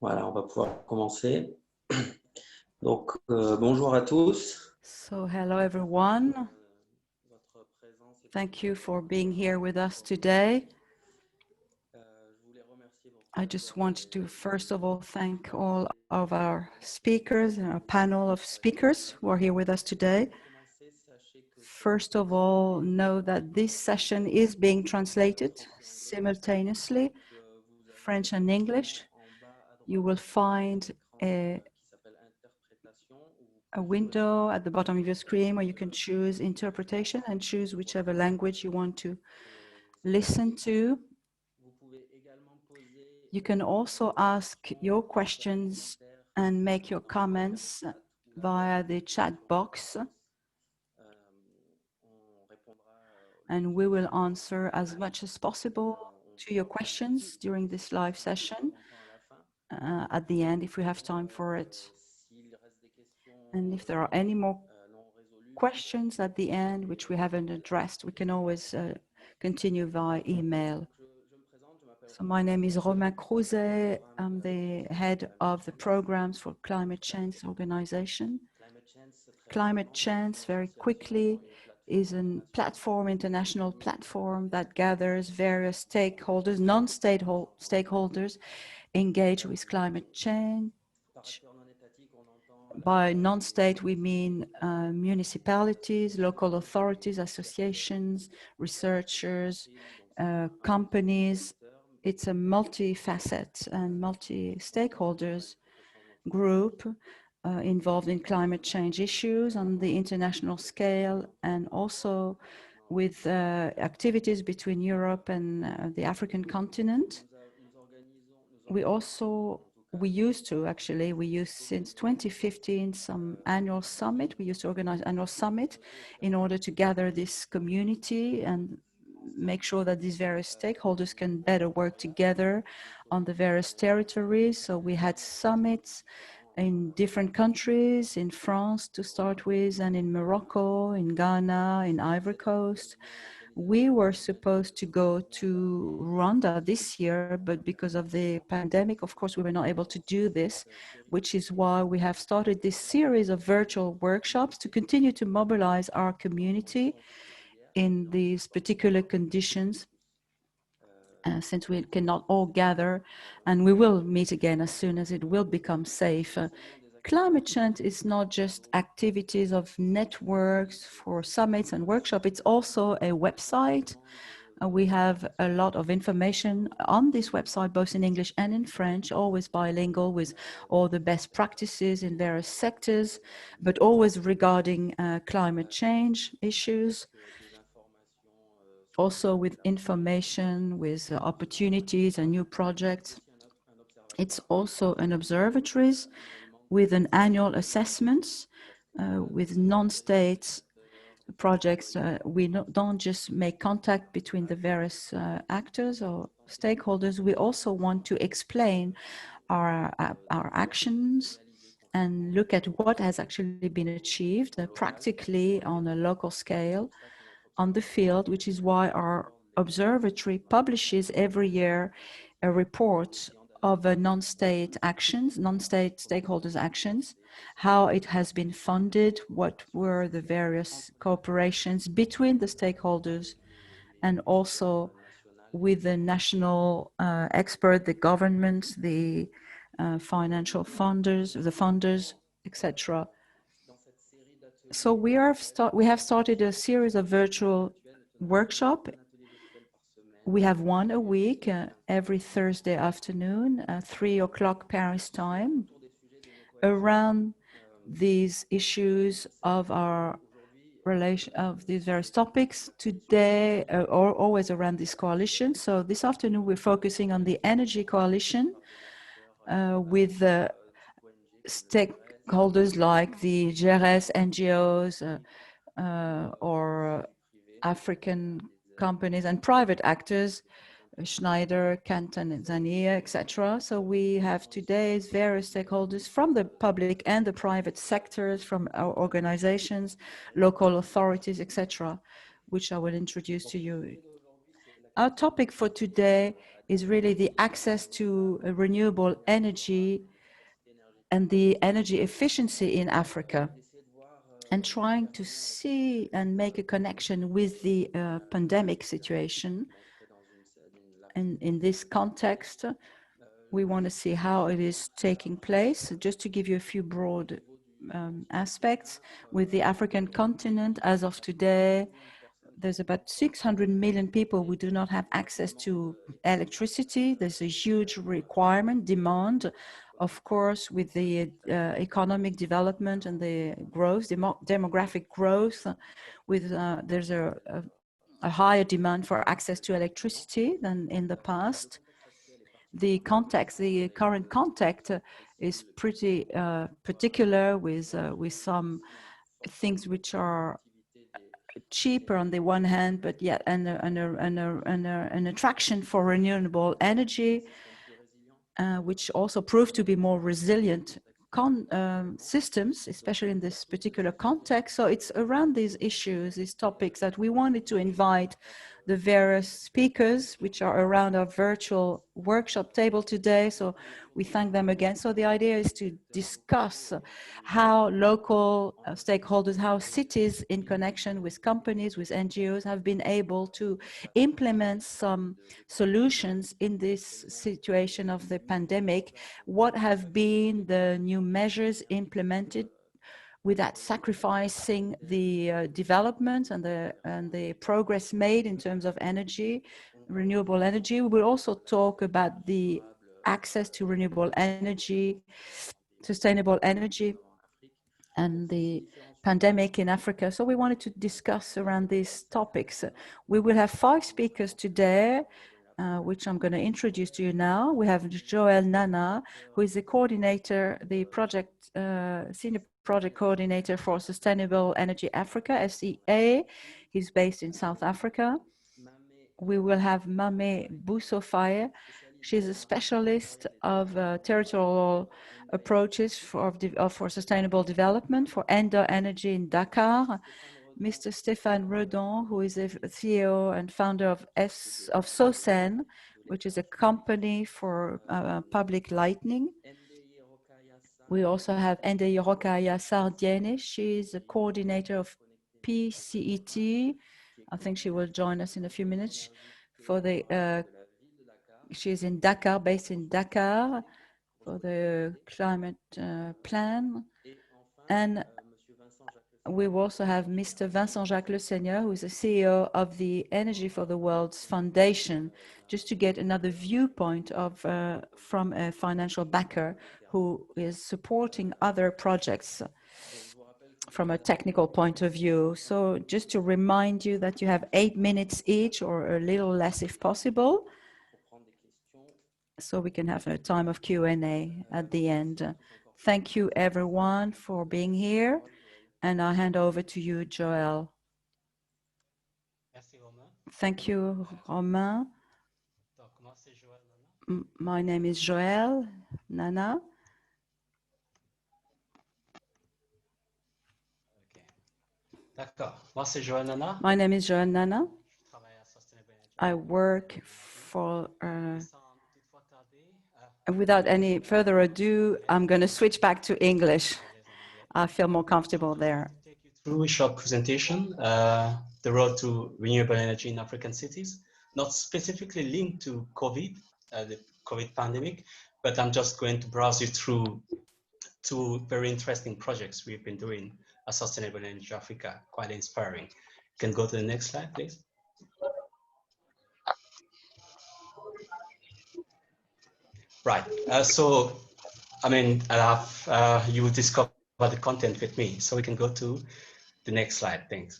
Voilà, on va pouvoir commencer. Donc, bonjour à tous. So, hello everyone. Thank you for being here with us today. I just want to first of all thank all of our speakers and our panel of speakers who are here with us today. First of all, know that this session is being translated simultaneously, French and English. You will find a window at the bottom of your screen where you can choose interpretation and choose whichever language you want to listen to. You can also ask your questions and make your comments via the chat box, and we will answer as much as possible to your questions during this live session at the end if we have time for it. And if there are any more questions at the end which we haven't addressed, we can always continue via email. So my name is Romain Crouzet. I'm the head of the programs for Climate Change Organization. Climate Change, very quickly, is a platform, international platform that gathers various stakeholders, non-state stakeholders engaged with climate change. By non-state, we mean municipalities, local authorities, associations, researchers, companies. It's a multi-facet and multi-stakeholders group involved in climate change issues on the international scale, and also with activities between Europe and the African continent. We used since 2015 some annual summit. We used to organize annual summit in order to gather this community and make sure that these various stakeholders can better work together on the various territories. So we had summits in different countries, in France to start with, and in Morocco, in Ghana, in Ivory Coast. We were supposed to go to Rwanda this year, but because of the pandemic, of course, we were not able to do this, which is why we have started this series of virtual workshops to continue to mobilize our community in these particular conditions, since we cannot all gather, and we will meet again as soon as it will become safe. Climate change is not just activities of networks for summits and workshops, it's also a website. We have a lot of information on this website, both in English and in French, always bilingual, with all the best practices in various sectors, but always regarding climate change issues. Also with information, with opportunities and new projects. It's also an observatory with an annual assessment with non-state projects. We don't just make contact between the various actors or stakeholders. We also want to explain our actions and look at what has actually been achieved practically on a local scale on the field, which is why our observatory publishes every year a report of non-state actions, non-state stakeholders' actions, how it has been funded, what were the various cooperations between the stakeholders, and also with the national expert, the government, the financial funders, etc. So we have started a series of virtual workshops. We have one a week, every Thursday afternoon, 3 o'clock Paris time, around these issues of our these various topics today, or always around this coalition. So this afternoon, we're focusing on the energy coalition with the stakeholders like the GRS, NGOs, or African companies and private actors, Schneider, Canton, Zania, etc. So we have today's various stakeholders from the public and the private sectors, from our organizations, local authorities, etc., which I will introduce to you. Our topic for today is really the access to renewable energy and the energy efficiency in Africa, and trying to see and make a connection with the pandemic situation. And in this context, we want to see how it is taking place. Just to give you a few broad aspects, with the African continent, as of today, there's about 600 million people who do not have access to electricity. There's a huge requirement, demand. Of course, with the economic development and the growth, demographic growth, there's a higher demand for access to electricity than in the past. The context, the current context is pretty particular, with some things which are cheaper on the one hand, but yet an attraction for renewable energy, which also proved to be more resilient systems, especially in this particular context. So it's around these issues, these topics, that we wanted to invite the various speakers which are around our virtual workshop table today. So we thank them again. So the idea is to discuss how local stakeholders, how cities in connection with companies, with NGOs, have been able to implement some solutions in this situation of the pandemic. What have been the new measures implemented without sacrificing the development and the progress made in terms of energy, renewable energy. We will also talk about the access to renewable energy, sustainable energy, and the pandemic in Africa. So we wanted to discuss around these topics. We will have 5 speakers today, which I'm going to introduce to you now. We have Joel Nana, who is the coordinator, the project, senior project coordinator for Sustainable Energy Africa, SEA. He's based in South Africa. We will have Mame Bousso FAYE. She's a specialist of territorial approaches for sustainable development for Enda Énergie in Dakar. Mr. Stéphane Redon, who is a CEO and founder of SOCEN, which is a company for public lighting. We also have Ndeye Rokhaya Sarr Diene. She's a coordinator of PCET. I think she will join us in a few minutes. For the, she's in Dakar, based in Dakar, for the climate plan. And we will also have Mr. Vincent Jacques, Seigneur, who is the CEO of the Energy for the World's Fondation, just to get another viewpoint of from a financial backer who is supporting other projects from a technical point of view. So just to remind you that you have 8 minutes each, or a little less if possible, so we can have a time of Q&A at the end. Thank you everyone for being here, and I'll hand over to you, Joel. Thank you, Romain. My name is Joel Nana. My name is Joel Nana. I work for, without any further ado, I'm going to switch back to English. I feel more comfortable there. Through a short presentation, the road to renewable energy in African cities, not specifically linked to COVID, the COVID pandemic, but I'm just going to browse you through 2 very interesting projects we've been doing at Sustainable Energy Africa, quite inspiring. You can go to the next slide, please. Right, so, I mean, I'll have, you will discover the content with me, so we can go to the next slide, thanks.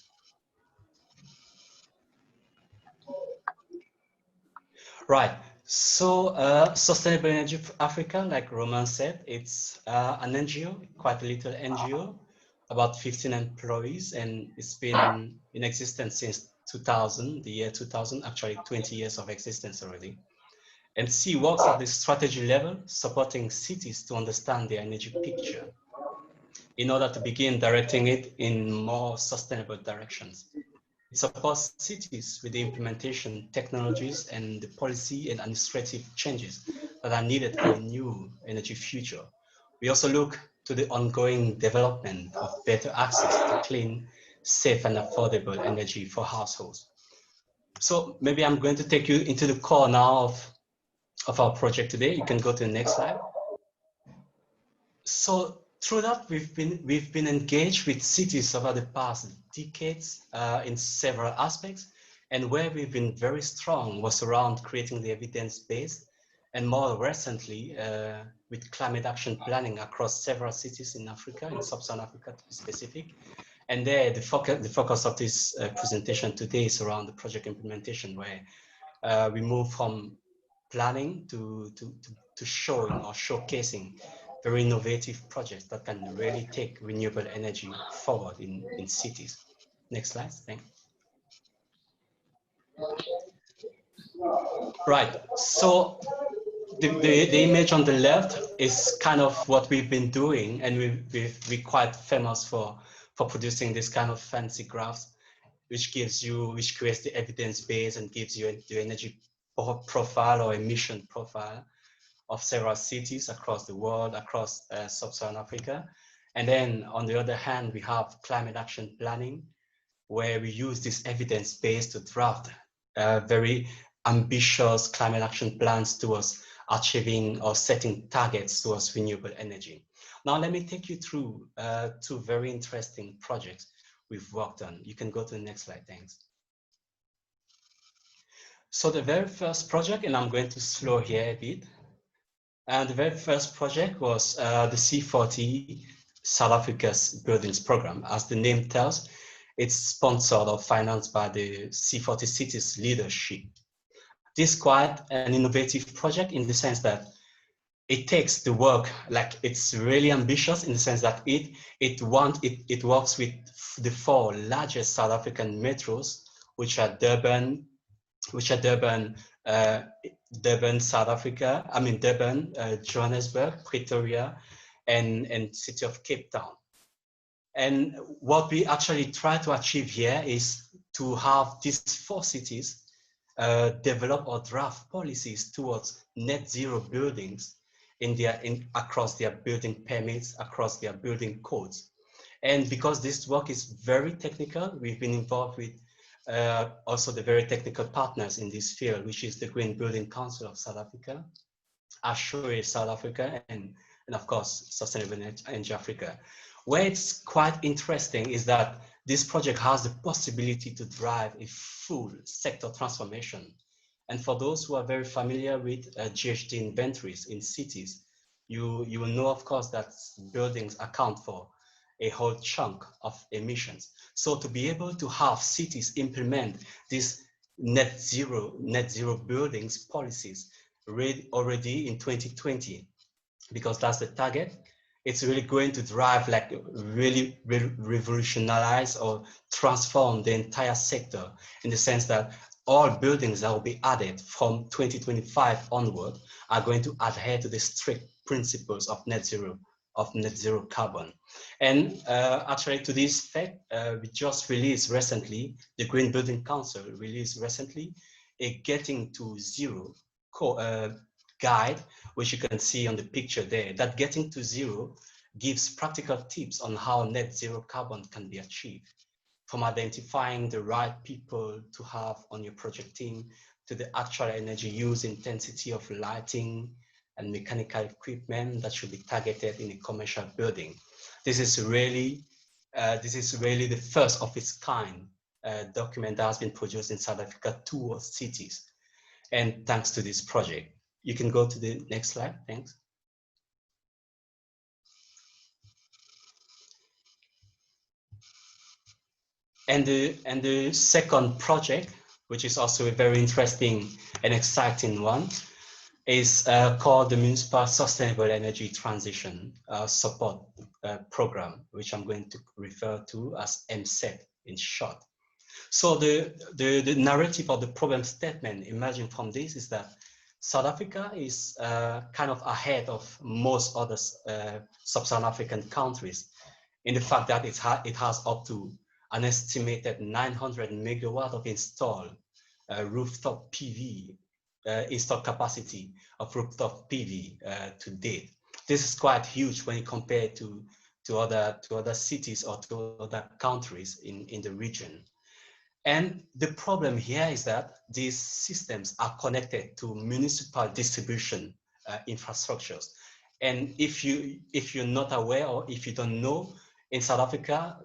Right, so Sustainable Energy Africa, like Romain said, it's an NGO, quite a little NGO, about 15 employees, and it's been in existence since 2000, the year 2000, actually 20 years of existence already. And C works at the strategy level, supporting cities to understand their energy picture in order to begin directing it in more sustainable directions. supports cities with the implementation technologies and the policy and administrative changes that are needed for a new energy future. We also look to the ongoing development of better access to clean, safe and affordable energy for households. So maybe I'm going to take you into the core now of our project today. You can go to the next slide. So through that, we've been engaged with cities over the past decades in several aspects, and where we've been very strong was around creating the evidence base, and more recently with climate action planning across several cities in Africa, in sub-Saharan Africa to be specific. And there, the focus of this presentation today is around the project implementation, where we move from planning to showing or showcasing very innovative projects that can really take renewable energy forward in cities. Next slide, thanks. Right, so the image on the left is kind of what we've been doing, and we're quite famous for producing this kind of fancy graphs, which creates the evidence base and gives you the energy profile or emission profile of several cities across the world, across sub-Saharan Africa. And then on the other hand, we have climate action planning, where we use this evidence base to draft very ambitious climate action plans towards achieving or setting targets towards renewable energy. Now, let me take you through two very interesting projects we've worked on. You can go to the next slide, thanks. So the very first project, and I'm going to slow here a bit. And the very first project was the C40 South Africa's Buildings Program. As the name tells, it's sponsored or financed by the C40 Cities Leadership. This is quite an innovative project in the sense that it takes the work, like it's really ambitious in the sense that it works with the four largest South African metros, which are Durban, South Africa, Durban, Johannesburg, Pretoria, and city of Cape Town. And what we actually try to achieve here is to have these four cities develop or draft policies towards net zero buildings across their building permits, across their building codes. And because this work is very technical, we've been involved with also the very technical partners in this field, which is the Green Building Council of South Africa, Assure South Africa, and of course, Sustainable Energy Africa. Where it's quite interesting is that this project has the possibility to drive a full sector transformation. And for those who are very familiar with GHG inventories in cities, you will know, of course, that buildings account for a whole chunk of emissions. So to be able to have cities implement these net zero buildings policies already in 2020, because that's the target, it's really going to drive, like, really revolutionize or transform the entire sector, in the sense that all buildings that will be added from 2025 onward are going to adhere to the strict principles of net zero carbon. And actually, to this effect, we just released recently, the Green Building Council released recently a Getting to Zero guide, which you can see on the picture there. That Getting to Zero gives practical tips on how net zero carbon can be achieved, from identifying the right people to have on your project team, to the actual energy use intensity of lighting and mechanical equipment that should be targeted in a commercial building. This is really the first of its kind document that has been produced in South Africa towards cities. And thanks to this project. You can go to the next slide, thanks. And the second project, which is also a very interesting and exciting one, is called the Municipal Sustainable Energy Transition Support Program, which I'm going to refer to as MSET in short. So the narrative or the problem statement emerging from this is that South Africa is kind of ahead of most other sub-Saharan African countries in the fact that it has up to an estimated 900 megawatt of installed rooftop PV, installed capacity of rooftop PV to date. This is quite huge when you compare to other cities or to other countries in the region. And the problem here is that these systems are connected to municipal distribution infrastructures. And if you're not aware, or if you don't know, in South Africa,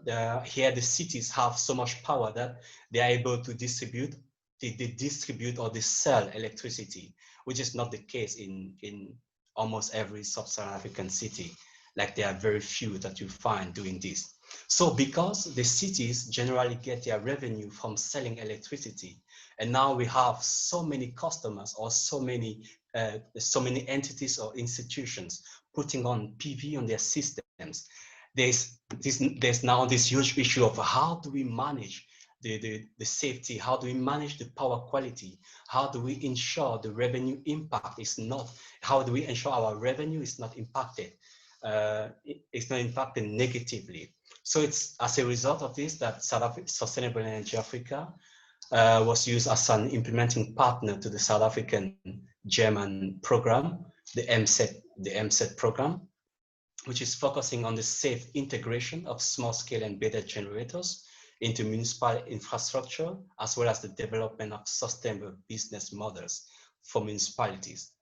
here the cities have so much power that they are able to distribute, they distribute or they sell electricity, which is not the case in almost every sub-Saharan African city. Like there are very few that you find doing this. So because the cities generally get their revenue from selling electricity, and now we have so many customers or so many entities or institutions putting on PV on their systems, there's now this huge issue of how do we manage the safety, how do we manage the power quality, how do we ensure the revenue impact is not, how do we ensure our revenue is not impacted, it's not impacted negatively. So it's as a result of this that Sustainable Energy Africa was used as an implementing partner to the South African German program, the MSET program, which is focusing on the safe integration of small-scale embedded generators into municipal infrastructure, as well as the development of sustainable business models for municipalities.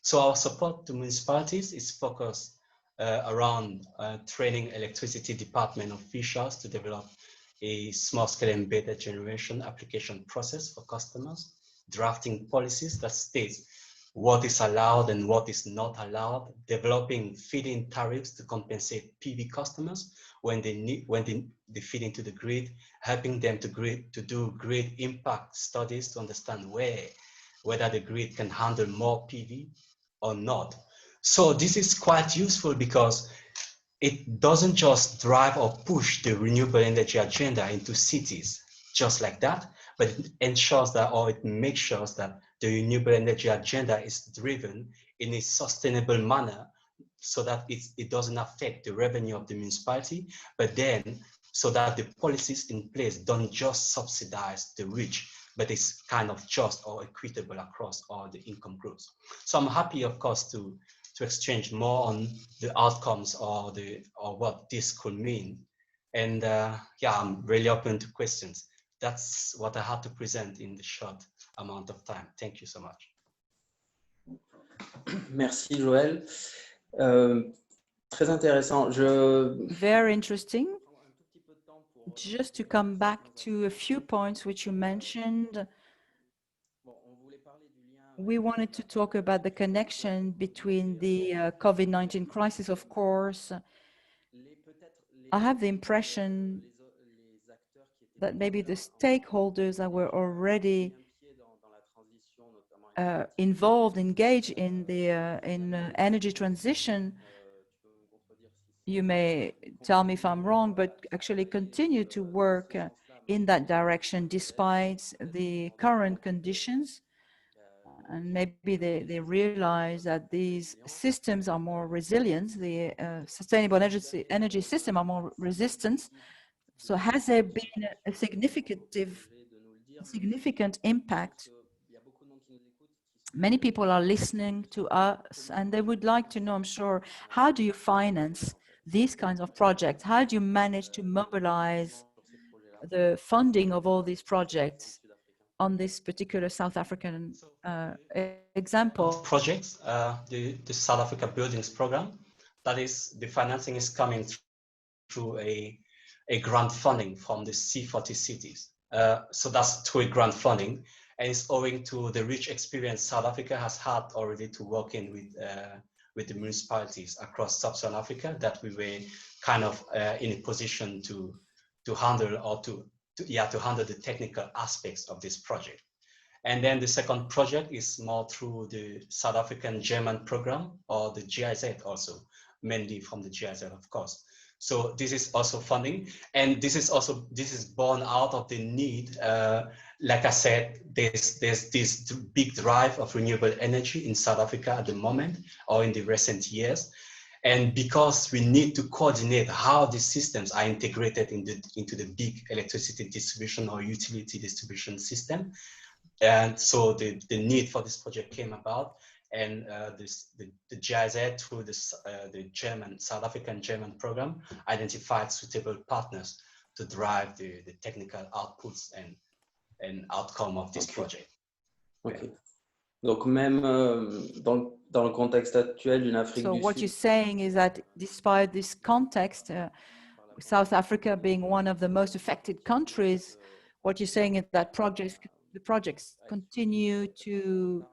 So our support to municipalities is focused around training electricity department officials to develop a small-scale embedded generation application process for customers, drafting policies that states what is allowed and what is not allowed, developing feed-in tariffs to compensate PV customers when they feed into the grid, helping them to do grid impact studies to understand whether the grid can handle more PV or not. So this is quite useful because it doesn't just drive or push the renewable energy agenda into cities just like that, but it ensures that, or it makes sure that the renewable energy agenda is driven in a sustainable manner so that it doesn't affect the revenue of the municipality, but then so that the policies in place don't just subsidize the rich, but it's kind of just or equitable across all the income groups. So I'm happy, of course, to exchange more on the outcomes or what this could mean. And yeah, I'm really open to questions. That's what I had to present in the short amount of time. Thank you so much. Merci Joël. Très intéressant. Very interesting. Just to come back to a few points which you mentioned, we wanted to talk about the connection between the COVID-19 crisis, of course. I have the impression that maybe the stakeholders that were already involved, engaged in the energy transition, you may tell me if I'm wrong, but actually continue to work in that direction despite the current conditions. And maybe they realize that these systems are more resilient, the sustainable energy system are more resistant. So has there been a significant impact? Many people are listening to us and they would like to know, I'm sure, how do you finance these kinds of projects? How do you manage to mobilize the funding of all these projects on this particular South African example? Projects, the South Africa Buildings Program, that is, the financing is coming through a grant funding from the C40 cities. So that's through a grant funding, and it's owing to the rich experience South Africa has had already to work in with the municipalities across sub-Saharan Africa, that we were kind of in a position to handle or to handle the technical aspects of this project. And then the second project is more through the South African German program, or the GIZ also, mainly from the GIZ, of course. So this is also funding, and this is born out of the need. Like I said, there's this big drive of renewable energy in South Africa at the moment, or in the recent years. And because we need to coordinate how these systems are integrated into the big electricity distribution or utility distribution system. And so the need for this project came about, and the GIZ, through the South African German program, identified suitable partners to drive the technical outputs and outcome of this project. Ok. Donc même dans le contexte actuel d'une Afrique So du what Sud. you're saying is that despite this context, South Africa being one of the most affected countries, what you're saying is that the projects continue to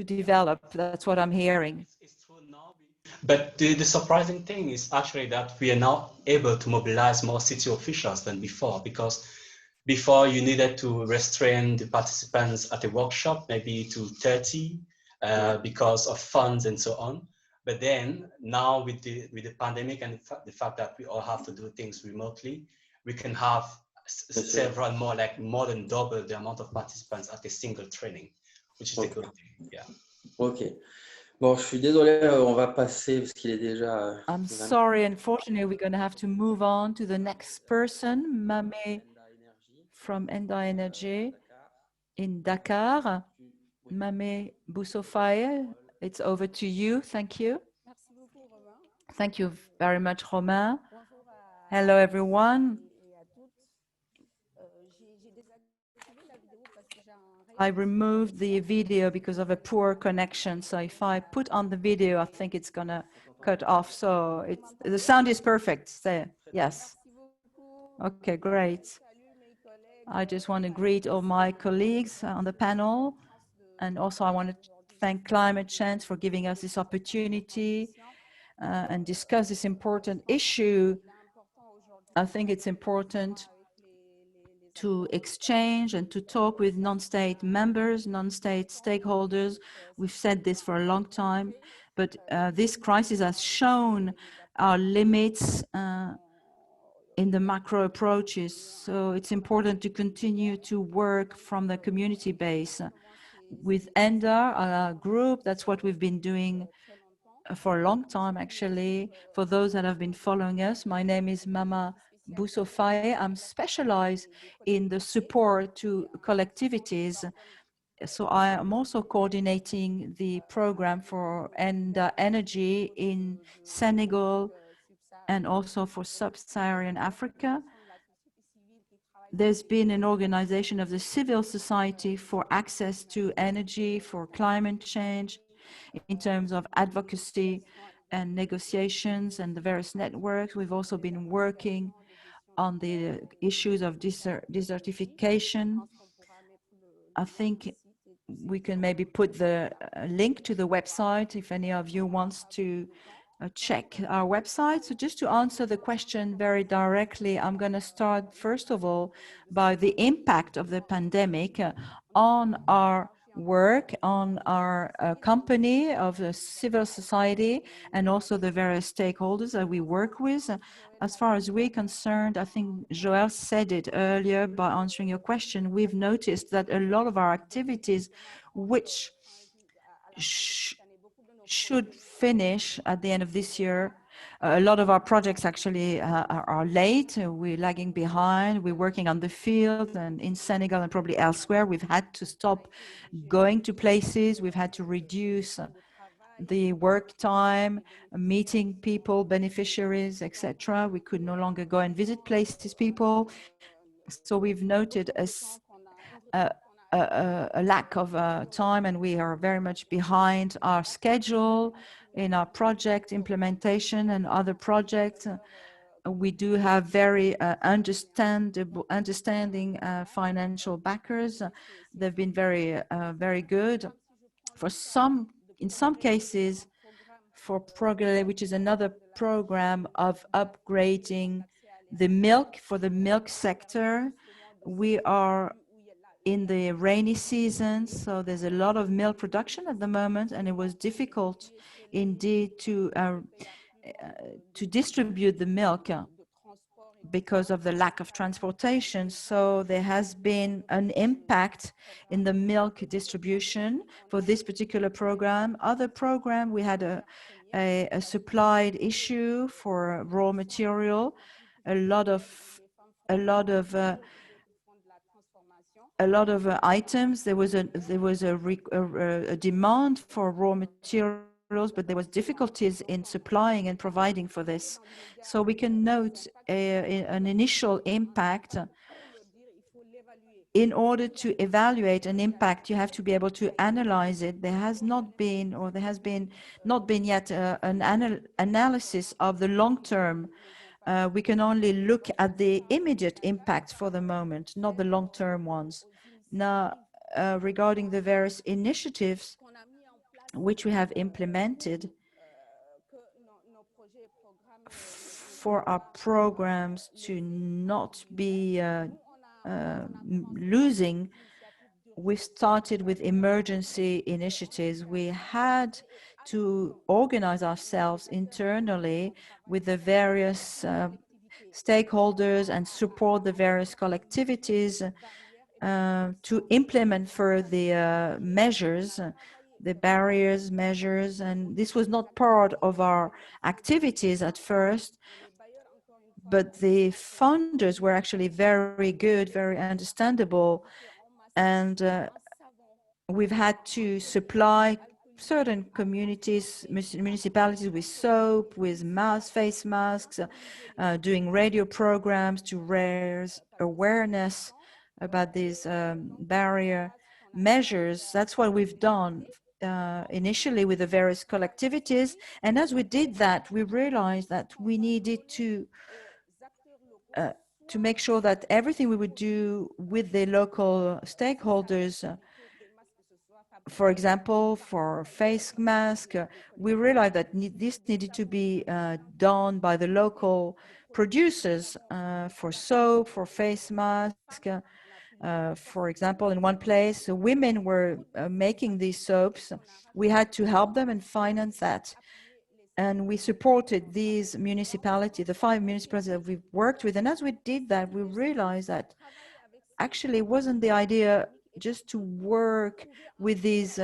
develop. That's what I'm hearing. It's true now, but the surprising thing is actually that we are now able to mobilize more city officials than before, because before you needed to restrain the participants at a workshop maybe to 30 because of funds and so on. But then now with the pandemic and the fact that we all have to do things remotely, we can have several more than double the amount of participants at a single training, which is a good thing. Yeah. Ok. Bon, je suis désolé, on va passer parce qu'il est déjà. I'm sorry, unfortunately, we're going to have to move on to the next person, Mame from Enda Énergie in Dakar. Mame Bousso FAYE, it's over to you. Thank you. Thank you very much, Romain. Hello, everyone. I removed the video because of a poor connection. So if I put on the video, I think it's going to cut off. So the sound is perfect. Yes. Okay, great. I just want to greet all my colleagues on the panel. And also I want to thank Climate Change for giving us this opportunity and discuss this important issue. I think it's important to exchange and to talk with non-state members, non-state stakeholders. We've said this for a long time, but this crisis has shown our limits in the macro approaches. So it's important to continue to work from the community base. With Enda, our group, that's what we've been doing for a long time, actually. For those that have been following us, my name is Mame Bousso FAYE. I'm specialized in the support to collectivities. So I am also coordinating the program for Enda Énergie in Senegal and also for Sub-Saharan Africa. There's been an organization of the civil society for access to energy, for climate change, in terms of advocacy and negotiations and the various networks. We've also been working on the issues of desertification. I think we can maybe put the link to the website if any of you wants to check our website. So just to answer the question very directly, I'm going to start first of all by the impact of the pandemic on our work, on our company of the civil society, and also the various stakeholders that we work with. As far as we're concerned, I think Joël said it earlier by answering your question, we've noticed that a lot of our activities which should finish at the end of this year. A lot of our projects actually are late. We're lagging behind. We're working on the field and in Senegal and probably elsewhere. We've had to stop going to places. We've had to reduce the work time, meeting people, beneficiaries, etc. We could no longer go and visit places, people. So we've noted a lack of time, and we are very much behind our schedule in our project implementation and other projects. We do have very understanding financial backers. They've been very good. In some cases, for Progrès, which is another program of upgrading the milk for the milk sector, we are in the rainy season, so there's a lot of milk production at the moment, and it was difficult indeed to distribute the milk because of the lack of transportation. So there has been an impact in the milk distribution for this particular program. Other program, we had a supplied issue for raw material, a lot of items. There was a demand for raw materials, but there was difficulties in supplying and providing for this. So we can note an initial impact. In order to evaluate an impact, you have to be able to analyze it. There has not been, or there has been not been yet an analysis of the long term. We can only look at the immediate impact for the moment, not the long-term ones. Now, regarding the various initiatives which we have implemented for our programs to not be losing, we started with emergency initiatives. We had to organize ourselves internally with the various stakeholders and support the various collectivities to implement further measures, the barriers measures. And this was not part of our activities at first, but the funders were actually very good, very understandable. And we've had to supply certain communities, municipalities with soap, with face masks, doing radio programs to raise awareness about these barrier measures. That's what we've done initially with the various collectivities. And as we did that, we realized that we needed to make sure that everything we would do with the local stakeholders, for example, for face mask, we realized that this needed to be done by the local producers for soap, for face mask. For example, in one place, women were making these soaps. We had to help them and finance that. And we supported these municipalities, the 5 municipalities that we've worked with. And as we did that, we realized that actually it wasn't the idea just to work with these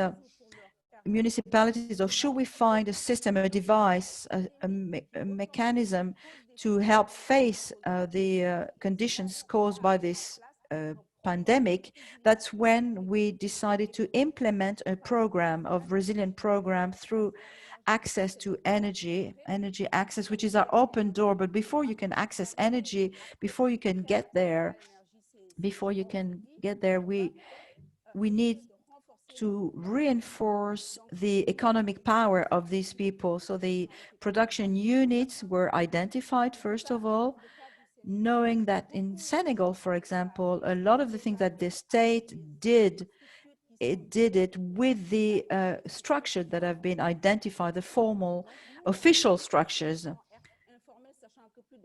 municipalities, or should we find a system, a device, a mechanism to help face the conditions caused by this pandemic. That's when we decided to implement a program of resilient program through access to energy access, which is our open door. But before you can access energy, before you can get there, we need to reinforce the economic power of these people. So the production units were identified, first of all, knowing that in Senegal, for example, a lot of the things that the state did, it did it with the structures that have been identified, the formal official structures.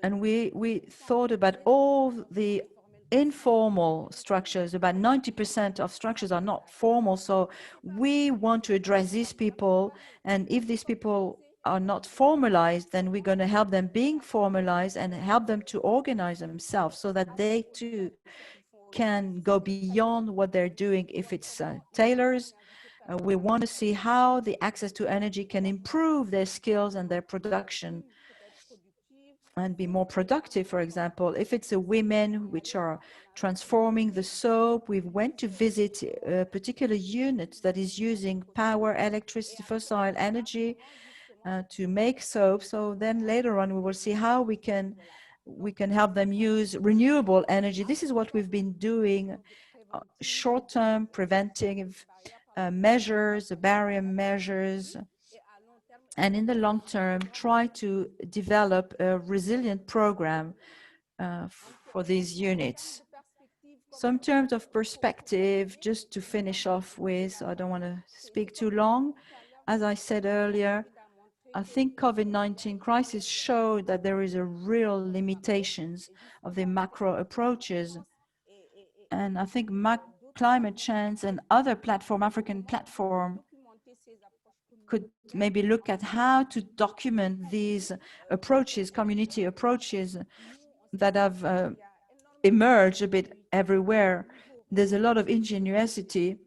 And we thought about all the informal structures. About 90% of structures are not formal. So we want to address these people. And if these people are not formalized, then we're going to help them being formalized and help them to organize themselves so that they too can go beyond what they're doing. If it's tailors, we want to see how the access to energy can improve their skills and their production and be more productive. For example, if it's a women which are transforming the soap, we went to visit a particular unit that is using power, electricity, fossil energy to make soap. So then later on, we will see how we can help them use renewable energy. This is what we've been doing, short-term preventive measures, barrier measures, and in the long term, try to develop a resilient program for these units. So in terms of perspective, just to finish off with, I don't want to speak too long. As I said earlier, I think COVID-19 crisis showed that there is a real limitations of the macro approaches. And I think climate change and other African platform, could maybe look at how to document these approaches, community approaches, that have emerged a bit everywhere. There's a lot of ingenuity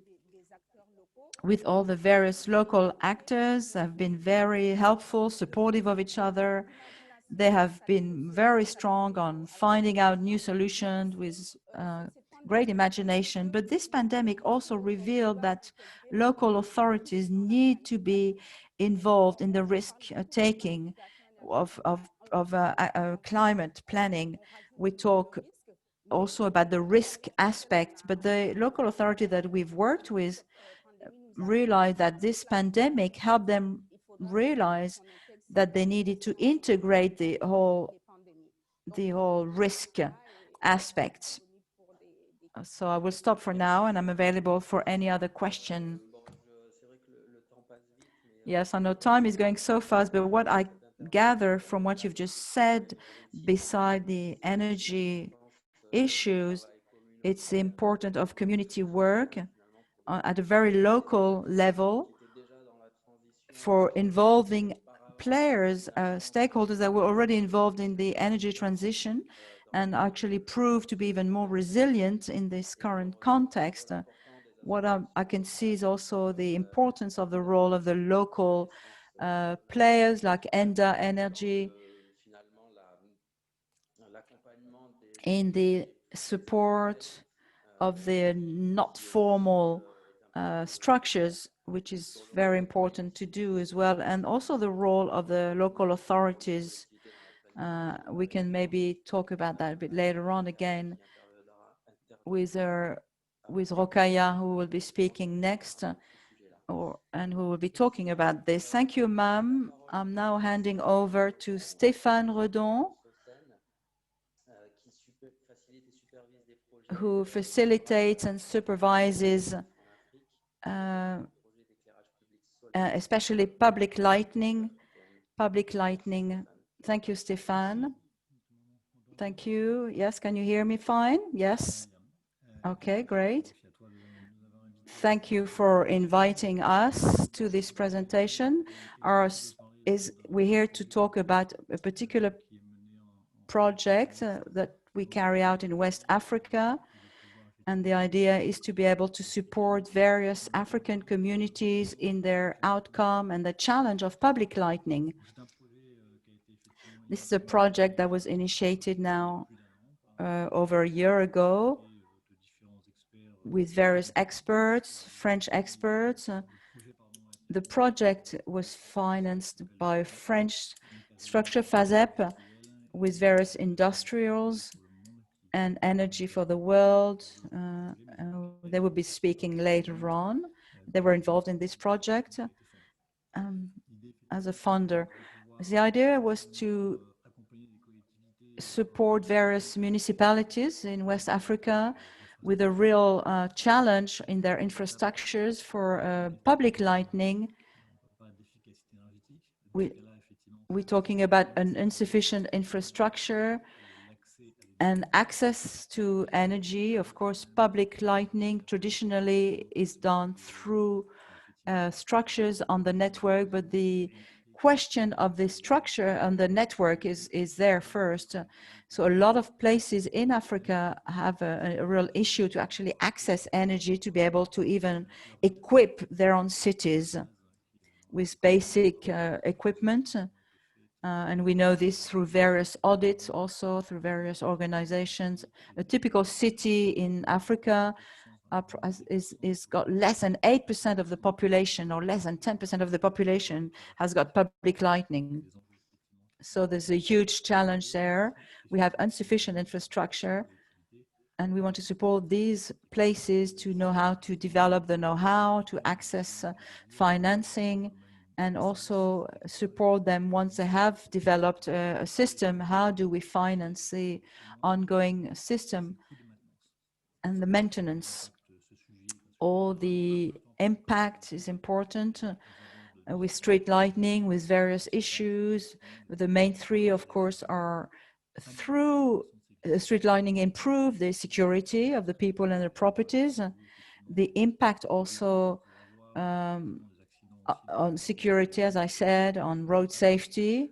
with all the various local actors have been very helpful, supportive of each other. They have been very strong on finding out new solutions with great imagination. But this pandemic also revealed that local authorities need to be involved in the risk taking of climate planning. We talk also about the risk aspect, but the local authority that we've worked with realized that this pandemic helped them realize that they needed to integrate the whole risk aspect. So I will stop for now, and I'm available for any other question. Yes, I know time is going so fast, but what I gather from what you've just said, beside the energy issues, it's important of community work at a very local level for involving players, stakeholders that were already involved in the energy transition and actually proved to be even more resilient in this current context. What I can see is also the importance of the role of the local players like Enda Énergie in the support of the not formal structures, which is very important to do as well, and also the role of the local authorities. We can maybe talk about that a bit later on again with Rokhaya, who will be speaking next, and who will be talking about this. Thank you, ma'am. I'm now handing over to Stéphane Redon, who facilitates and supervises especially public lighting. Thank you, Stéphane. Thank you. Yes, can you hear me fine? Yes. Okay, great. Thank you for inviting us to this presentation. We're here to talk about a particular project that we carry out in West Africa. And the idea is to be able to support various African communities in their outcome and the challenge of public lighting. This is a project that was initiated now over a year ago with various experts, French experts. The project was financed by French structure FASEP with various industrials and Energy for the World. They will be speaking later on. They were involved in this project as a funder. The idea was to support various municipalities in West Africa with a real challenge in their infrastructures for public lighting. We're talking about an insufficient infrastructure and access to energy. Of course, public lighting traditionally is done through structures on the network, but the question of the structure on the network is there first. So a lot of places in Africa have a real issue to actually access energy to be able to even equip their own cities with basic equipment. And we know this through various audits, also through various organizations. A typical city in Africa is got less than 8% of the population, or less than 10% of the population has got public lighting. So there's a huge challenge there. We have insufficient infrastructure, and we want to support these places to know how to develop the know-how, to access financing, and also support them once they have developed a system. How do we finance the ongoing system and the maintenance? All the impact is important with street lighting, with various issues. The main three, of course, are through street lighting improve the security of the people and their properties. The impact also on security, as I said, on road safety,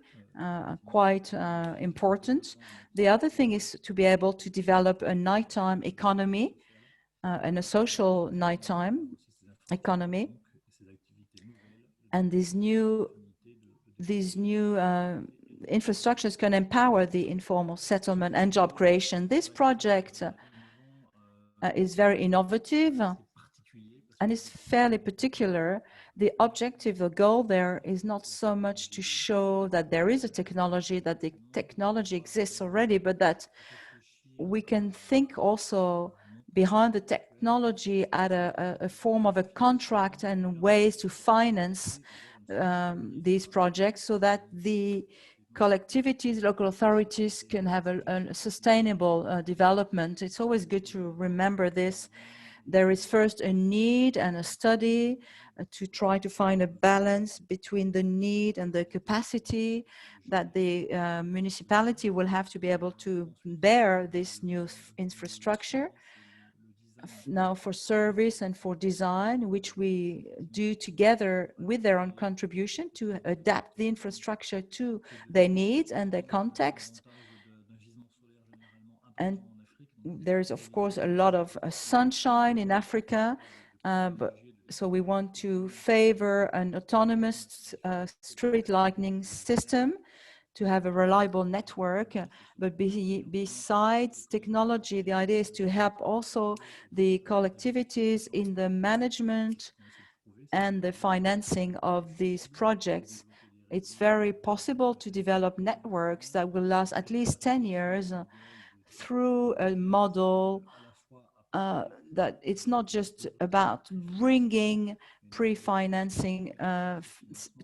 quite important. The other thing is to be able to develop a nighttime economy and a social nighttime economy. And these new infrastructures can empower the informal settlement and job creation. This project is very innovative and is fairly particular. The objective, the goal there is not so much to show that there is a technology, that the technology exists already, but that we can think also behind the technology at a form of a contract and ways to finance these projects so that the collectivities, local authorities can have a sustainable development. It's always good to remember this. There is first a need and a study to try to find a balance between the need and the capacity that the municipality will have to be able to bear this new infrastructure. Now for service and for design, which we do together with their own contribution to adapt the infrastructure to their needs and their context. And there's, of course, a lot of sunshine in Africa, so we want to favor an autonomous street lighting system to have a reliable network. But besides technology, the idea is to help also the collectivities in the management and the financing of these projects. It's very possible to develop networks that will last at least 10 years through a model that it's not just about bringing pre-financing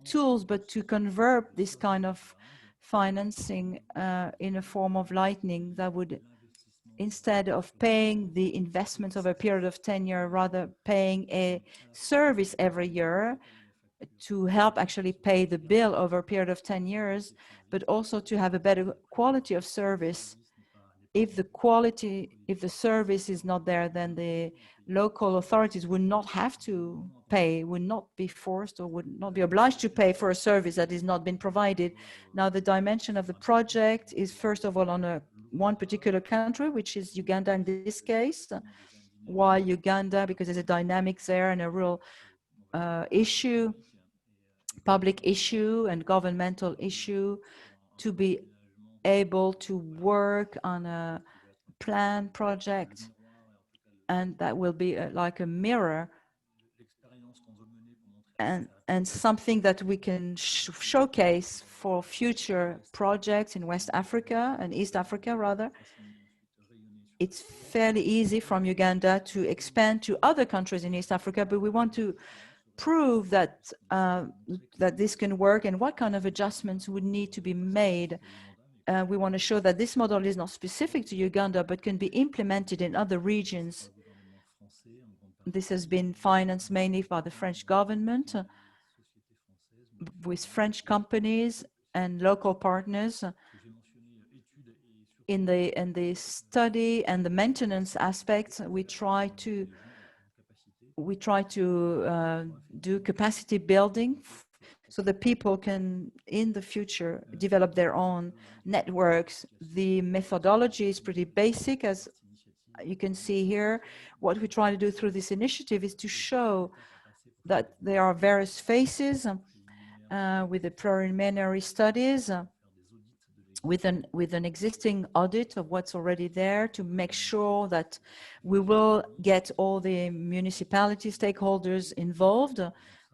tools, but to convert this kind of financing in a form of lightning that would, instead of paying the investment of a period of 10 years, rather paying a service every year to help actually pay the bill over a period of 10 years, but also to have a better quality of service. If the service is not there, then the local authorities would not have to pay, would not be forced or would not be obliged to pay for a service that has not been provided. Now, the dimension of the project is first of all on one particular country, which is Uganda in this case. Why Uganda? Because there's a dynamic there and a real issue, public issue and governmental issue to be able to work on a planned project, and that will be like a mirror and something that we can showcase for future projects in West Africa and East Africa rather. It's fairly easy from Uganda to expand to other countries in East Africa, but we want to prove that that this can work and what kind of adjustments would need to be made. We want to show that this model is not specific to Uganda, but can be implemented in other regions. This has been financed mainly by the French government with French companies and local partners in the study and the maintenance aspects. We try to do capacity building so that people can, in the future, develop their own networks. The methodology is pretty basic, as you can see here. What we try to do through this initiative is to show that there are various phases with the preliminary studies, with an existing audit of what's already there to make sure that we will get all the municipality stakeholders involved.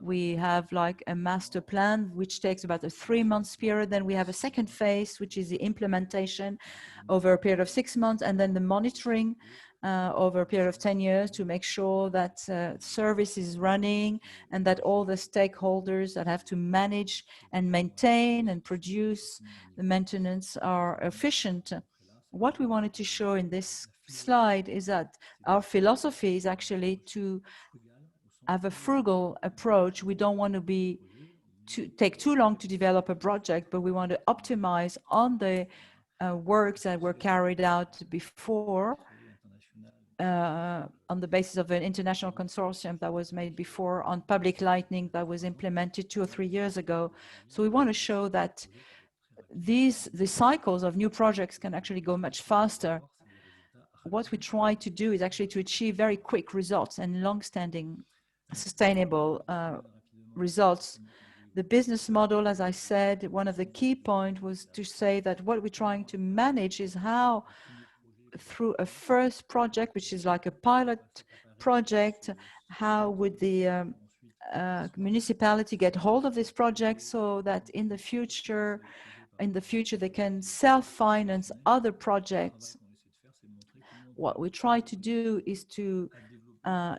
We have like a master plan, which takes about a 3-month period. Then we have a second phase, which is the implementation over a period of 6 months, and then the monitoring over a period of 10 years to make sure that service is running and that all the stakeholders that have to manage and maintain and produce the maintenance are efficient. What we wanted to show in this slide is that our philosophy is actually to have a frugal approach. We don't want to take too long to develop a project, but we want to optimize on the works that were carried out before on the basis of an international consortium that was made before on public lighting that was implemented 2 or 3 years ago. So we want to show that the cycles of new projects can actually go much faster. What we try to do is actually to achieve very quick results and long-standing sustainable results. The business model, as I said, one of the key points was to say that what we're trying to manage is how, through a first project, which is like a pilot project, how would the municipality get hold of this project so that in the future they can self-finance other projects. What we try to do is to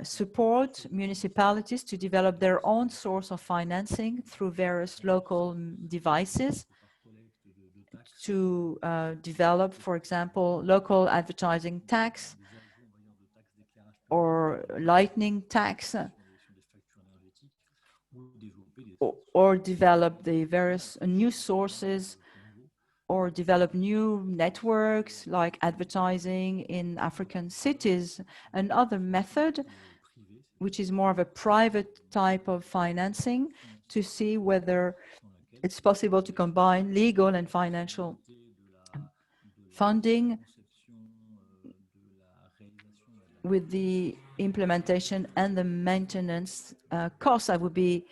support municipalities to develop their own source of financing through various local devices, to develop, for example, local advertising tax or lightning tax, or develop the various new sources, or develop new networks like advertising in African cities. Another method, which is more of a private type of financing, to see whether it's possible to combine legal and financial funding with the implementation and the maintenance costs that would be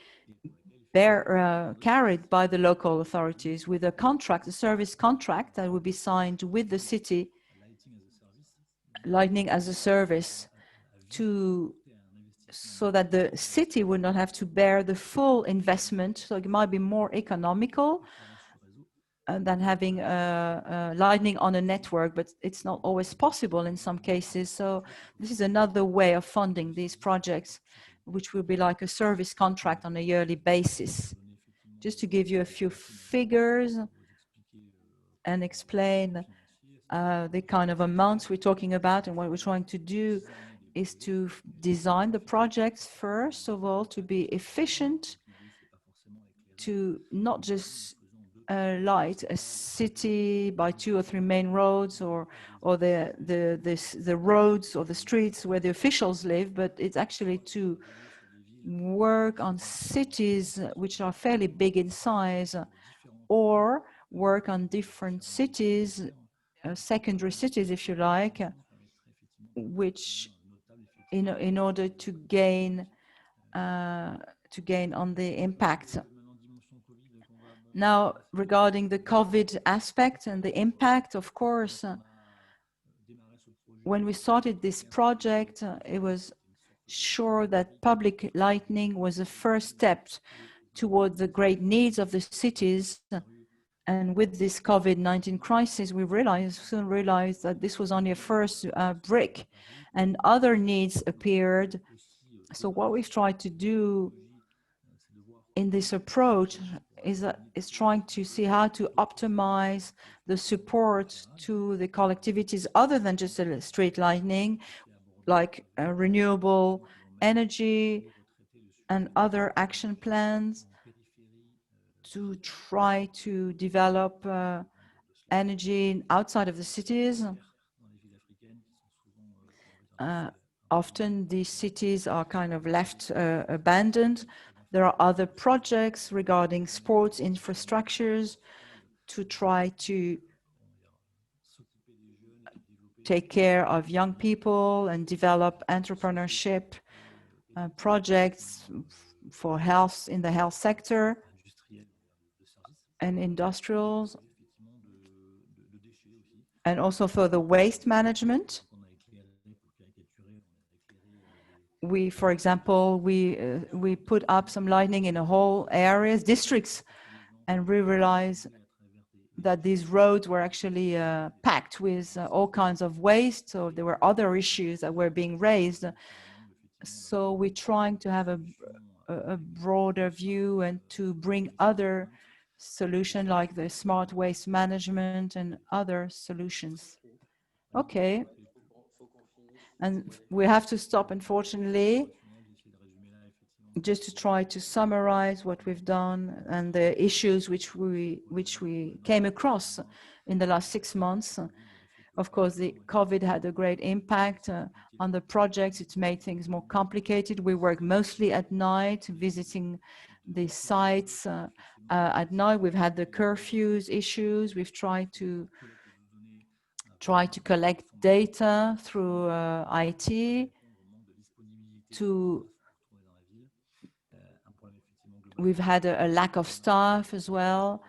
carried by the local authorities, with a contract, a service contract that would be signed with the city, lighting as a service, so that the city would not have to bear the full investment. So it might be more economical than having lightning on a network, but it's not always possible in some cases. So this is another way of funding these projects, which will be like a service contract on a yearly basis. Just to give you a few figures and explain the kind of amounts we're talking about, and what we're trying to do is to design the projects, first of all, to be efficient, to not just light a city by 2 or 3 main roads, or the roads or the streets where the officials live, but it's actually to work on cities which are fairly big in size, or work on different cities, secondary cities, if you like, which in order to gain on the impact. Now, regarding the COVID aspect and the impact, of course, when we started this project, it was sure that public lighting was the first step toward the great needs of the cities. And with this COVID-19 crisis, we soon realized that this was only a first brick, and other needs appeared. So what we've tried to do in this approach is trying to see how to optimize the support to the collectivities other than just street lighting, like renewable energy and other action plans, to try to develop energy outside of the cities. Often these cities are kind of left abandoned. There are other projects regarding sports infrastructures to try to take care of young people and develop entrepreneurship projects for health, in the health sector and industrials, and also for the waste management. For example, we put up some lighting in a whole areas, districts, and we realized that these roads were actually packed with all kinds of waste. So there were other issues that were being raised. So we're trying to have a broader view and to bring other solutions like the smart waste management and other solutions. Okay. And we have to stop, unfortunately, just to try to summarize what we've done and the issues which we came across in the last 6 months. Of course, the COVID had a great impact on the projects. It's made things more complicated. We work mostly at night, visiting the sites at night. We've had the curfews issues. We've tried to collect data through IT. We've had a lack of staff as well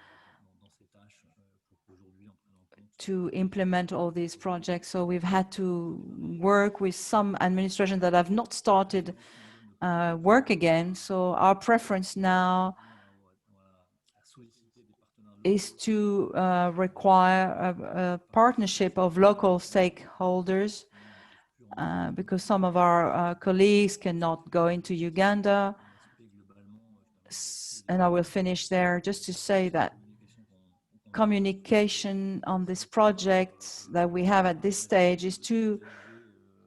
to implement all these projects. So we've had to work with some administration that have not started work again. So our preference now is to require a partnership of local stakeholders because some of our colleagues cannot go into Uganda. And I will finish there just to say that communication on this project that we have at this stage is to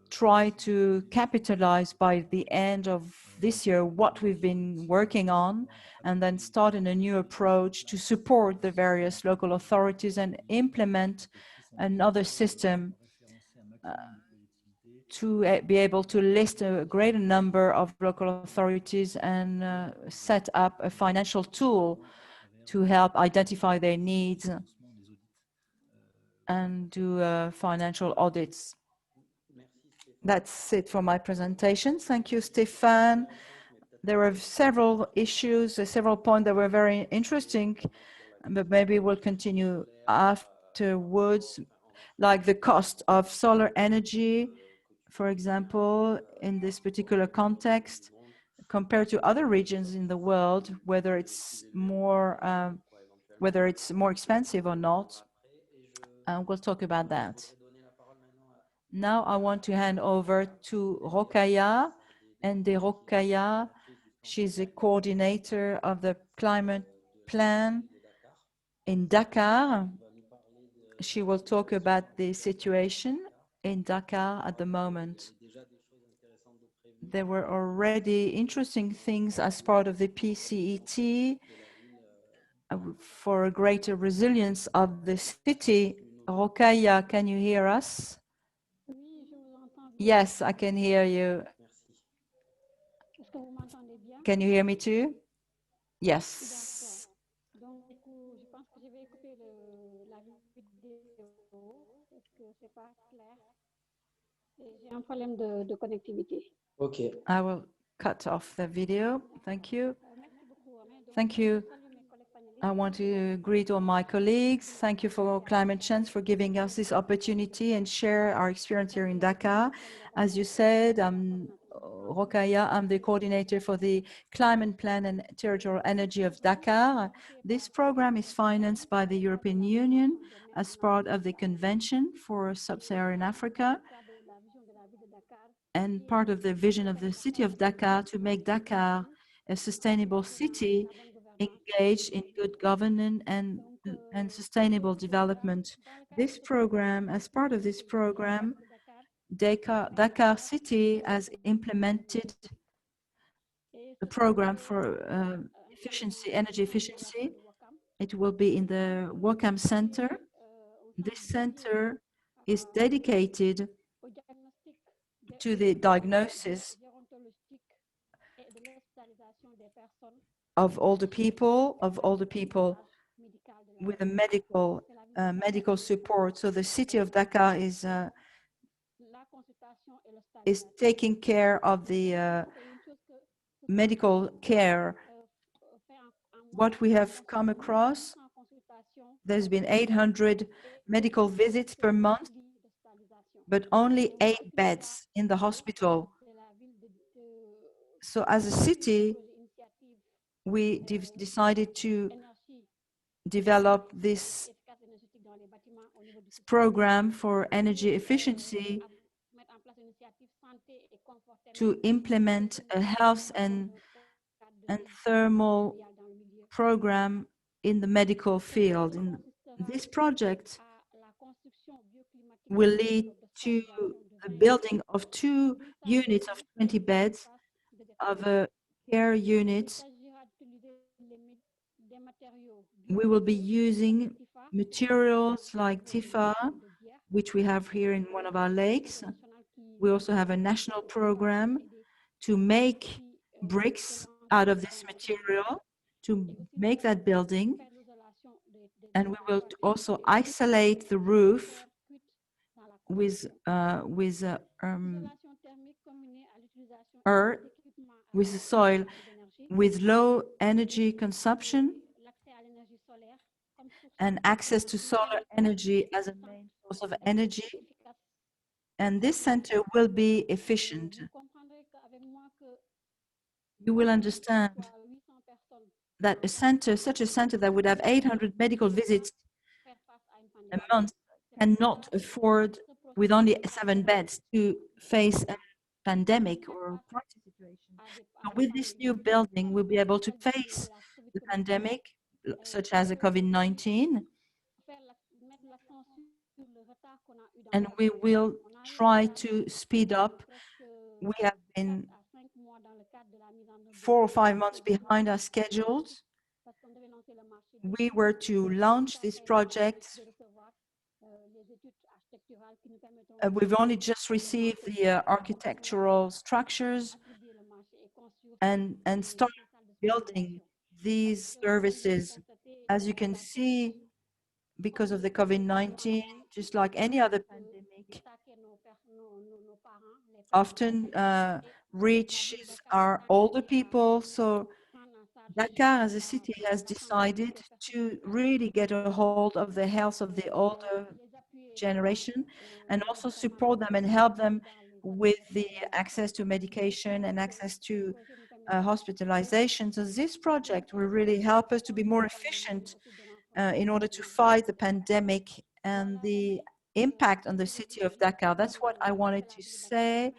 try to capitalize by the end of this year what we've been working on, and then start in a new approach to support the various local authorities and implement another system to be able to list a greater number of local authorities and set up a financial tool to help identify their needs and do financial audits. That's it for my presentation. Thank you, Stéphane. There were several issues, several points that were very interesting, but maybe we'll continue afterwards, like the cost of solar energy, for example, in this particular context, compared to other regions in the world, whether it's more expensive or not. We'll talk about that. Now I want to hand over to Rokhaya, Ndeye Rokhaya. She's the coordinator of the climate plan in Dakar. She will talk about the situation in Dakar at the moment. There were already interesting things as part of the PCET for a greater resilience of the city. Rokhaya, can you hear us? Yes, I can hear you. Can you hear me too? Yes. Okay. I will cut off the video. Thank you. Thank you. I want to greet all my colleagues. Thank you for Climate Change for giving us this opportunity and share our experience here in Dakar. As you said, I'm Rokhaya. I'm the coordinator for the Climate Plan and Territorial Energy of Dakar. This program is financed by the European Union as part of the Convention for Sub-Saharan Africa and part of the vision of the city of Dakar to make Dakar a sustainable city engaged in good governance and sustainable development. This program, as part of this program, Dakar City has implemented a program for efficiency, energy efficiency. It will be in the Wakam Center. This center is dedicated to the diagnosis of older people with a medical support. So the city of Dakar is taking care of the medical care. What we have come across, there's been 800 medical visits per month, but only 8 beds in the hospital. So as a city, we decided to develop this program for energy efficiency to implement a health and thermal program in the medical field. And this project will lead to the building of 2 units of 20 beds of a care unit. We will be using materials like Tifa, which we have here in one of our lakes. We also have a national program to make bricks out of this material to make that building. And we will also isolate the roof with earth, with the soil, with low energy consumption and access to solar energy as a main source of energy. And this center will be efficient. You will understand that a center, such a center that would have 800 medical visits a month, cannot afford, with only 7 beds, to face a pandemic or crisis situation. So with this new building, we'll be able to face the pandemic, such as the COVID-19, and we will try to speed up. We have been 4 or 5 months behind our schedules. We were to launch this project. We've only just received the architectural structures and start building these services. As you can see, because of the COVID-19, just like any other pandemic, often reaches our older people. So Dakar as a city has decided to really get a hold of the health of the older generation and also support them and help them with the access to medication and access to hospitalization. So this project will really help us to be more efficient in order to fight the pandemic and the impact on the city of Dakar. That's what I wanted to say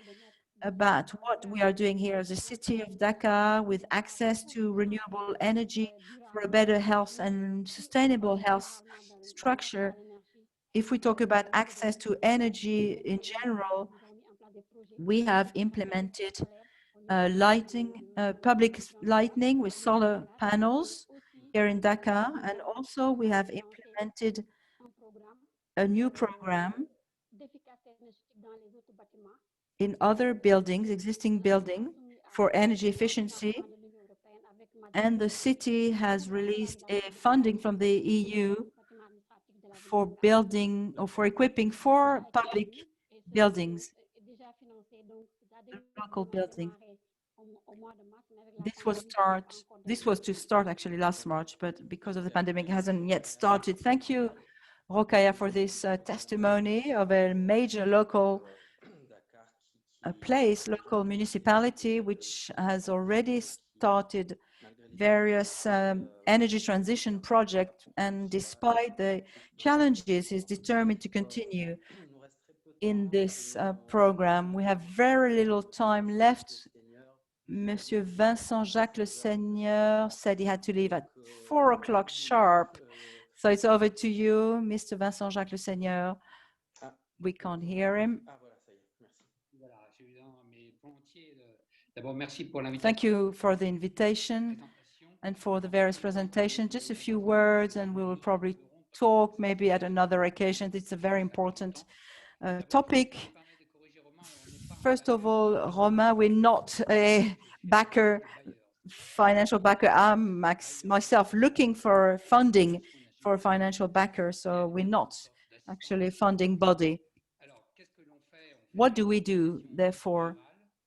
about what we are doing here as a city of Dakar with access to renewable energy for a better health and sustainable health structure. If we talk about access to energy in general, we have implemented public lighting with solar panels here in Dakar, and also we have implemented a new program in other buildings, existing buildings, for energy efficiency. And the city has released a funding from the EU for building or for equipping 4 public buildings, local buildings. This was to start actually last March, but because of the pandemic, it hasn't yet started. Thank you, Rokhaya, for this testimony of a major local local municipality, which has already started various energy transition projects, and despite the challenges, is determined to continue in this program. We have very little time left. Monsieur Vincent Jacques le Seigneur said he had to leave at 4 o'clock sharp. So it's over to you, Mr. Vincent Jacques le Seigneur. We can't hear him. Thank you for the invitation and for the various presentations. Just a few words, and we will probably talk maybe at another occasion. It's a very important topic. First of all, Romain, we're not a backer, financial backer. I'm myself looking for funding for a financial backer, so we're not actually a funding body. What do we do, therefore?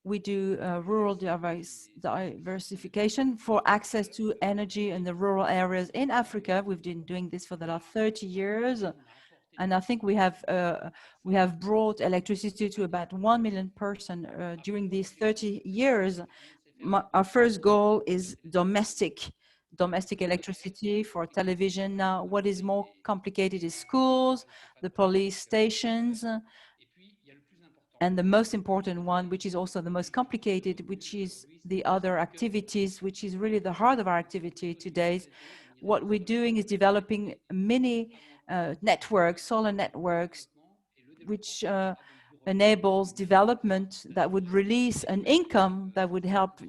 We do rural diversification for access to energy in the rural areas in Africa. We've been doing this for the last 30 years. And I think we have brought electricity to about 1 million persons during these 30 years. Our first goal is domestic electricity for television. Now, what is more complicated is schools, the police stations, and the most important one, which is also the most complicated, which is the other activities, which is really the heart of our activity today. What we're doing is developing mini networks, solar networks, which enables development that would release an income that would help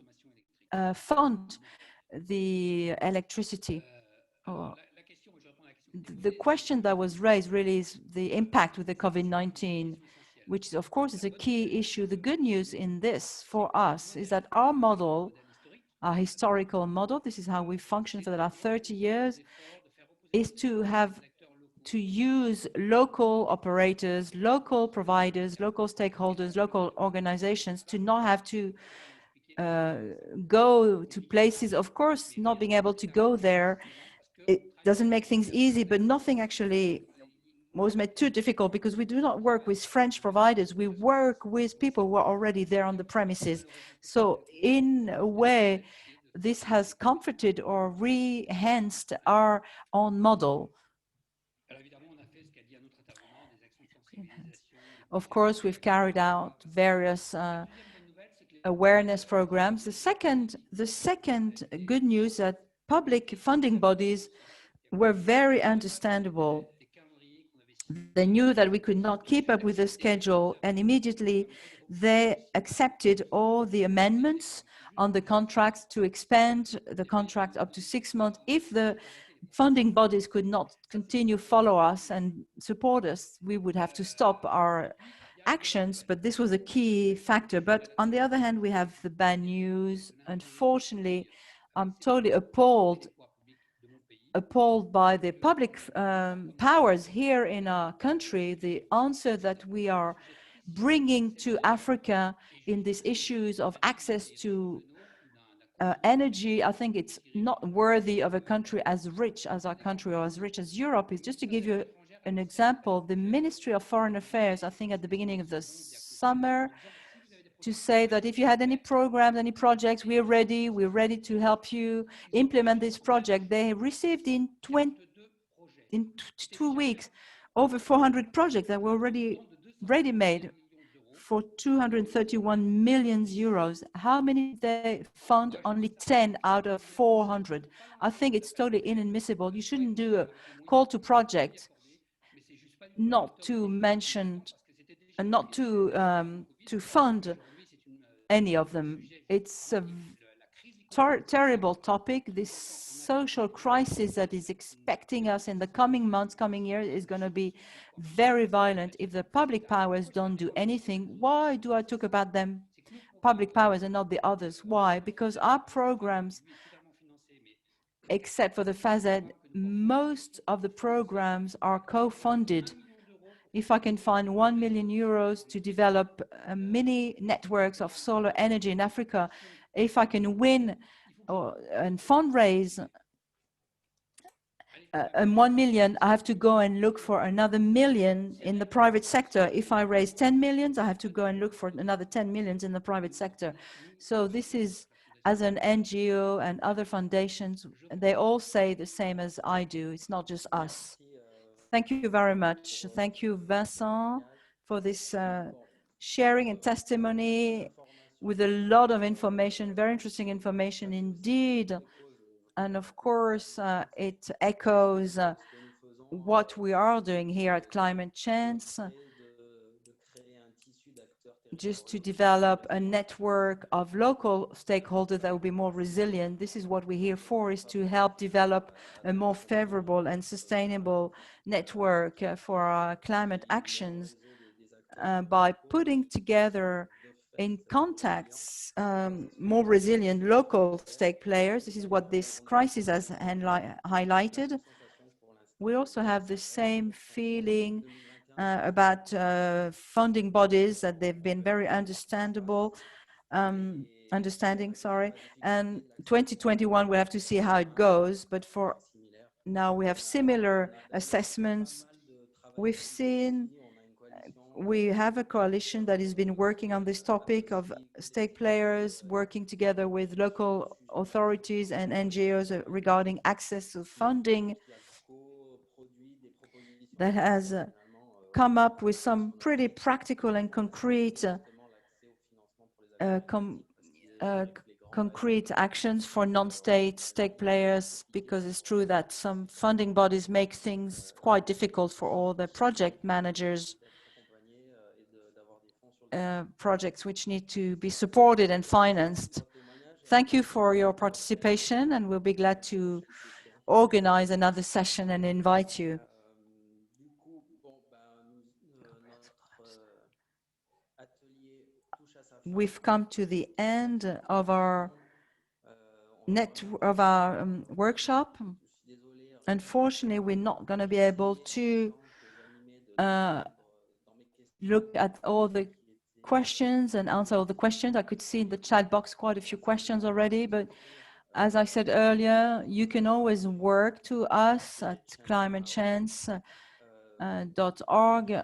fund the electricity. The question that was raised really is the impact with the COVID-19, which of course is a key issue. The good news in this for us is that our model, our historical model, this is how we function for the last 30 years, is to use local operators, local providers, local stakeholders, local organizations to not have to go to places. Of course, not being able to go there, it doesn't make things easy, but nothing actually was made too difficult because we do not work with French providers. We work with people who are already there on the premises. So in a way, this has comforted or re-enhanced our own model. Of course, we've carried out various awareness programs. The second good news that public funding bodies were very understandable. They knew that we could not keep up with the schedule, and immediately they accepted all the amendments on the contracts to expand the contract up to 6 months. If the funding bodies could not continue follow us and support us, we would have to stop our actions, but this was a key factor. But on the other hand, we have the bad news. Unfortunately, I'm totally appalled by the public powers here in our country, the answer that we are bringing to Africa in these issues of access to energy. I think it's not worthy of a country as rich as our country or as rich as Europe is. Just to give you an example, the Ministry of Foreign Affairs, I think at the beginning of the summer, to say that if you had any programs, any projects, we're ready to help you implement this project. They received in 2 weeks over 400 projects that were already ready-made for 231 million euros. How many did they fund? Only 10 out of 400. I think it's totally inadmissible. You shouldn't do a call to project not to mention and not to fund any of them. It's a terrible topic. This social crisis that is expecting us in the coming months, coming years, is going to be very violent if the public powers don't do anything. Why do I talk about them, public powers, and not the others? Why? Because our programs, except for the FAZED, most of the programs are co-funded. If I can find 1 million euros to develop mini networks of solar energy in Africa, if I can win and fundraise and 1 million, I have to go and look for another million in the private sector. If I raise 10 millions, I have to go and look for another 10 millions in the private sector. So this is, as an NGO and other foundations, they all say the same as I do. It's not just us. Thank you very much. Thank you, Vincent, for this sharing and testimony with a lot of information, very interesting information indeed. And of course, it echoes what we are doing here at Climate Change, just to develop a network of local stakeholders that will be more resilient. This is what we're here for, is to help develop a more favorable and sustainable network for our climate actions by putting together in contacts more resilient local stake players. This is what this crisis has highlighted. We also have the same feeling about funding bodies, that they've been very understanding, and 2021 we have to see how it goes, but for now we have similar assessments. We have a coalition that has been working on this topic of stake players, working together with local authorities and NGOs regarding access to funding, that has come up with some pretty practical and concrete concrete actions for non-state stake players, because it's true that some funding bodies make things quite difficult for all the project managers, projects which need to be supported and financed. Thank you for your participation, and we'll be glad to organize another session and invite you. We've come to the end of our workshop. Unfortunately, we're not going to be able to look at all the questions and answer all the questions. I could see in the chat box quite a few questions already, but as I said earlier, you can always work to us at climatechange.org.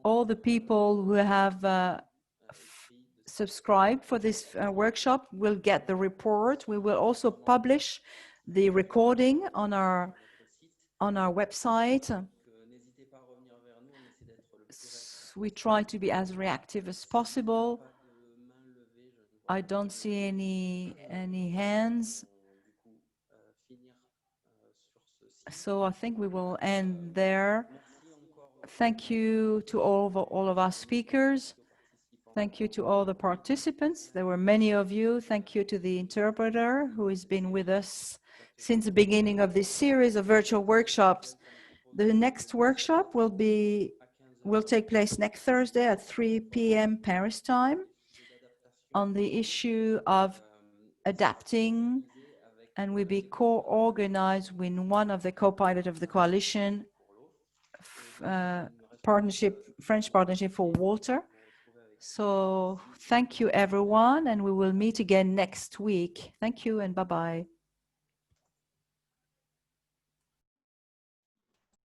All the people who have subscribed for this workshop will get the report. We will also publish the recording on our website. We try to be as reactive as possible. I don't see any hands. So I think we will end there. Thank you to all of our speakers. Thank you to all the participants. There were many of you. Thank you to the interpreter who has been with us since the beginning of this series of virtual workshops. The next workshop will take place next Thursday at 3 p.m. Paris time on the issue of adapting, and will be co-organized with one of the co-pilots of the coalition, French Partnership for Water. So thank you, everyone, and we will meet again next week. Thank you and bye-bye.